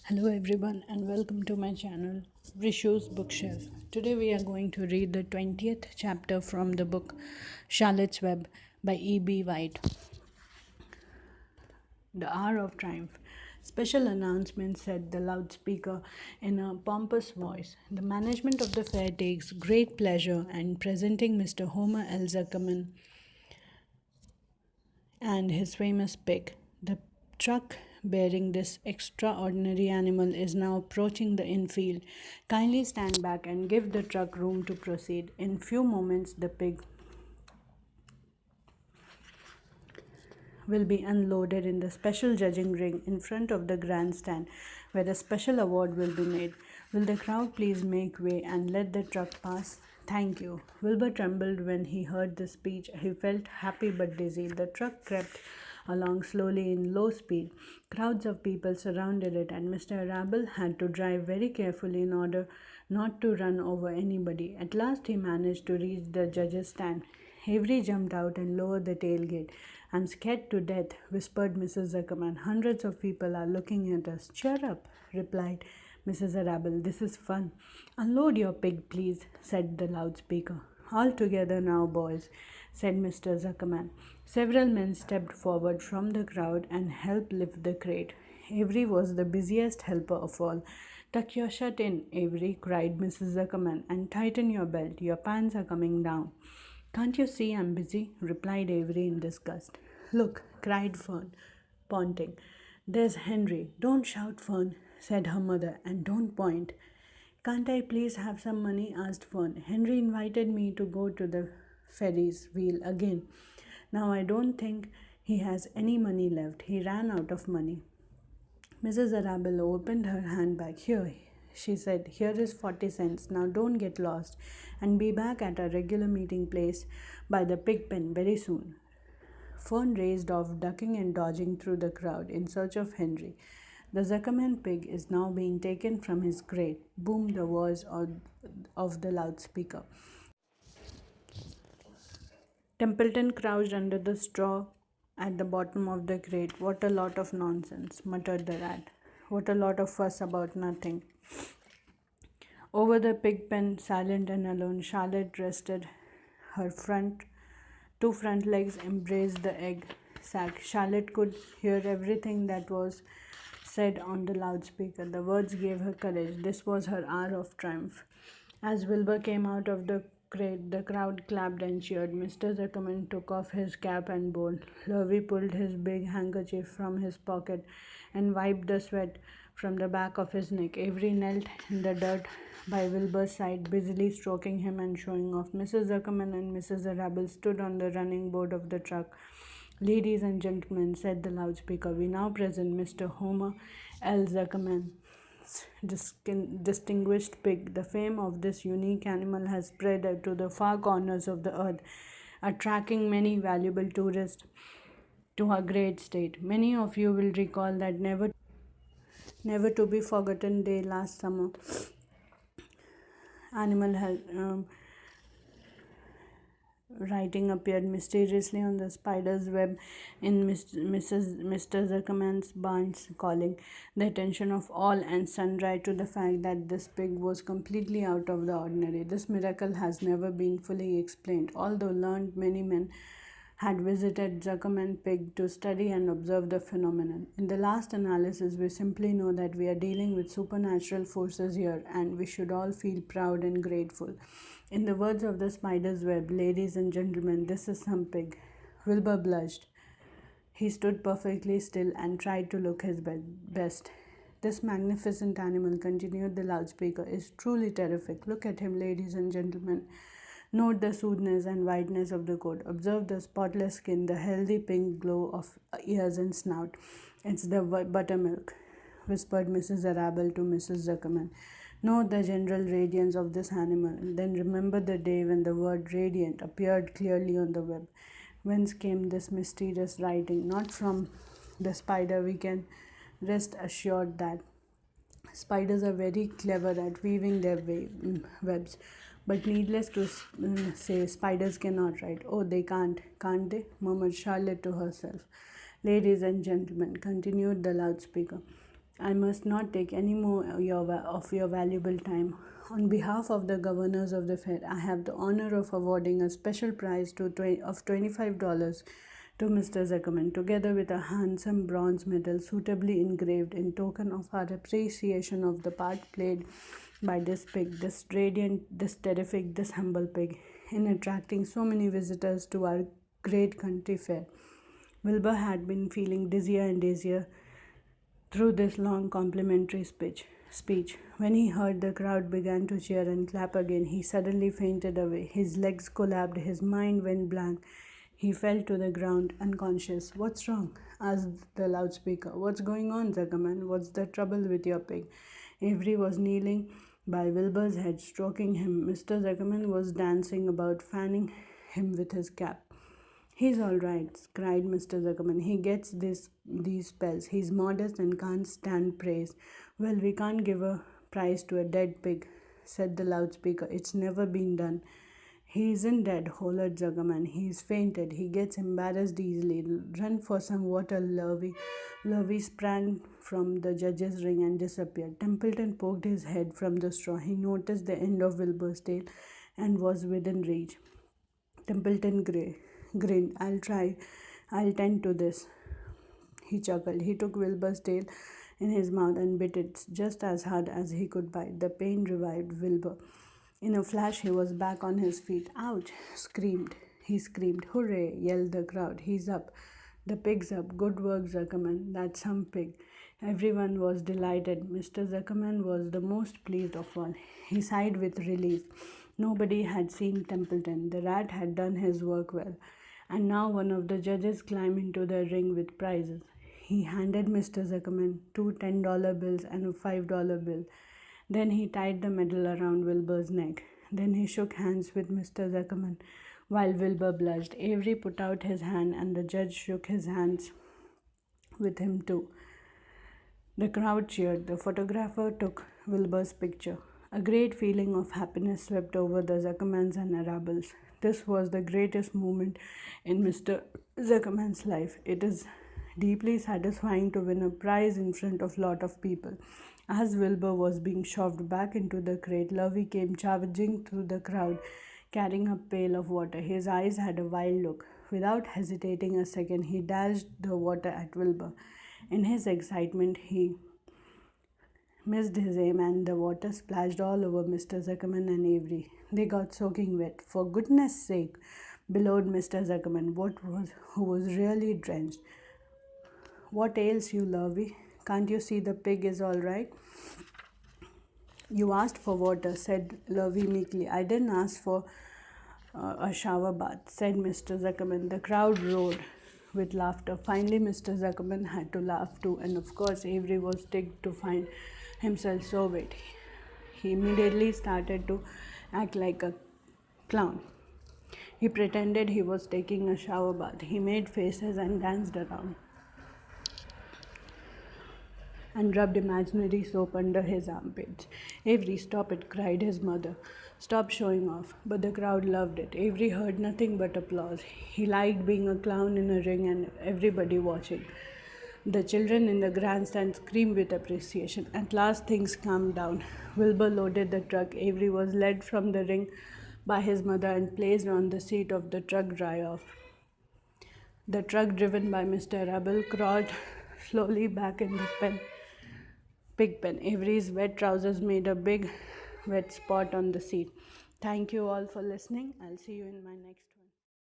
Hello everyone and welcome to my channel Rishu's Bookshelf. Today we are going to read the 20th chapter from the book Charlotte's Web by E.B. White. The Hour of Triumph. Special announcement, said the loudspeaker in a pompous voice. The management of the fair takes great pleasure in presenting Mr. Homer L. Zuckerman and his famous pig. The truck bearing this extraordinary animal is now approaching the infield. Kindly stand back and give the truck room to proceed. In few moments, the pig will be unloaded in the special judging ring in front of the grandstand, where a special award will be made. Will the crowd please make way and let the truck pass? Thank you. Wilbur trembled when he heard the speech. He felt happy but dizzy. The truck crept along slowly in low speed. Crowds of people surrounded it, and Mr. Arable had to drive very carefully in order not to run over anybody. At last he managed to reach the judge's stand. Avery jumped out and lowered the tailgate. I'm scared to death, whispered Mrs. Zuckerman. Hundreds of people are looking at us. Cheer up, replied Mrs. Arable. This is fun. Unload your pig, please, said the loudspeaker. All together now, boys, said Mr. Zuckerman. Several men stepped forward from the crowd and helped lift the crate. Avery was the busiest helper of all. Tuck your shirt in, Avery, cried Mrs. Zuckerman, and tighten your belt. Your pants are coming down. Can't you see I'm busy? Replied Avery in disgust. Look, cried Fern, pointing. There's Henry. Don't shout, Fern, said her mother, and don't point. Can't I please have some money? Asked Fern. Henry invited me to go to the Ferris wheel again. Now I don't think he has any money left. He ran out of money. Mrs. Arabella opened her handbag. Here, she said, here is 40 cents. Now don't get lost and be back at our regular meeting place by the pig pen very soon. Fern raced off, ducking and dodging through the crowd in search of Henry. The Zuckerman pig is now being taken from his crate, boomed the voice of the loudspeaker. Templeton crouched under the straw at the bottom of the crate. What a lot of nonsense, muttered the rat. What a lot of fuss about nothing. Over the pig pen, silent and alone, Charlotte rested. Her two front legs embraced the egg sack. Charlotte could hear everything that was said on the loudspeaker. The words gave her courage. This was her hour of triumph. As Wilbur came out of the crate, the crowd clapped and cheered. Mr. Zuckerman took off his cap and bowl. Lurvy pulled his big handkerchief from his pocket and wiped the sweat from the back of his neck. Avery knelt in the dirt by Wilbur's side, busily stroking him and showing off. Mrs. Zuckerman and Mrs. Arable stood on the running board of the truck. Ladies and gentlemen, said the loudspeaker, we now present Mr. Homer L. Zuckerman, distinguished pig. The fame of this unique animal has spread to the far corners of the earth, attracting many valuable tourists to our great state. Many of you will recall that never to be forgotten day last summer. Animal health writing appeared mysteriously on the spider's web in Mr. Zuckerman's barns, calling the attention of all and sundry to the fact that this pig was completely out of the ordinary. This miracle has never been fully explained, although learned many men had visited Zuckerman pig to study and observe the phenomenon. In the last analysis, we simply know that we are dealing with supernatural forces here, and we should all feel proud and grateful. In the words of the spider's web, ladies and gentlemen, this is some pig. Wilbur blushed. He stood perfectly still and tried to look his best. This magnificent animal, continued the loudspeaker, is truly terrific. Look at him, ladies and gentlemen. Note the smoothness and whiteness of the coat. Observe the spotless skin, the healthy pink glow of ears and snout. It's the buttermilk, whispered Mrs. Arable to Mrs. Zuckerman. Note the general radiance of this animal. Then remember the day when the word radiant appeared clearly on the web. Whence came this mysterious writing? Not from the spider. We can rest assured that spiders are very clever at weaving their webs. But needless to say, spiders cannot write. Oh, they can't they? Murmured Charlotte to herself. Ladies and gentlemen, continued the loudspeaker, I must not take any more of your valuable time. On behalf of the governors of the fair, I have the honor of awarding a special prize of $25 to Mr. Zuckerman, together with a handsome bronze medal suitably engraved in token of our appreciation of the part played by this pig, this radiant, this terrific, this humble pig, in attracting so many visitors to our great country fair. Wilbur had been feeling dizzier and dizzier through this long complimentary speech. When he heard the crowd began to cheer and clap again, he suddenly fainted away. His legs collapsed, his mind went blank. He fell to the ground unconscious. "What's wrong?" asked the loudspeaker. "What's going on, Zuckerman? What's the trouble with your pig?" Avery was kneeling by Wilbur's head, stroking him. Mr. Zuckerman was dancing about, fanning him with his cap. "He's all right," cried Mr. Zuckerman. "He gets these spells. He's modest and can't stand praise." "Well, we can't give a prize to a dead pig," said the loudspeaker. "It's never been done." "He isn't dead," hollered Zuckerman. "He's fainted. He gets embarrassed easily. Run for some water, Lurvy." Lurvy sprang from the judge's ring and disappeared. Templeton poked his head from the straw. He noticed the end of Wilbur's tail and was within reach. Templeton grinned. I'll tend to this," he chuckled. He took Wilbur's tail in his mouth and bit it just as hard as he could bite. The pain revived Wilbur. In a flash, he was back on his feet. "Ouch!" He screamed. "Hooray!" yelled the crowd. "He's up. The pig's up. Good work, Zuckerman. That's some pig." Everyone was delighted. Mr. Zuckerman was the most pleased of all. He sighed with relief. Nobody had seen Templeton. The rat had done his work well. And now one of the judges climbed into the ring with prizes. He handed Mr. Zuckerman two $10 bills and a $5 bill. Then he tied the medal around Wilbur's neck. Then he shook hands with Mr. Zuckerman while Wilbur blushed. Avery put out his hand and the judge shook his hands with him too. The crowd cheered. The photographer took Wilbur's picture. A great feeling of happiness swept over the Zuckermans and Arabels. This was the greatest moment in Mr. Zuckerman's life. It is deeply satisfying to win a prize in front of a lot of people. As Wilbur was being shoved back into the crate, Lovey came charging through the crowd, carrying a pail of water. His eyes had a wild look. Without hesitating a second, he dashed the water at Wilbur. In his excitement, he missed his aim and the water splashed all over Mr. Zuckerman and Avery. They got soaking wet. "For goodness sake," bellowed Mr. Zuckerman, who was really drenched. "What ails you, Lovey? Can't you see the pig is all right?" "You asked for water," said Lovey meekly. "I didn't ask for a shower bath," said Mr. Zuckerman. The crowd roared with laughter. Finally, Mr. Zuckerman had to laugh too, and of course, Avery was ticked to find himself so wet. He immediately started to act like a clown. He pretended he was taking a shower bath. He made faces and danced around and rubbed imaginary soap under his armpits. "Avery, stop it," cried his mother. "Stop showing off." But the crowd loved it. Avery heard nothing but applause. He liked being a clown in a ring and everybody watching. The children in the grandstand screamed with appreciation. At last things calmed down. Wilbur loaded the truck. Avery was led from the ring by his mother and placed on the seat of the truck dry off. The truck, driven by Mr. Rabel, crawled slowly back in the pig pen. Avery's wet trousers made a big wet spot on the seat. Thank you all for listening. I'll see you in my next one.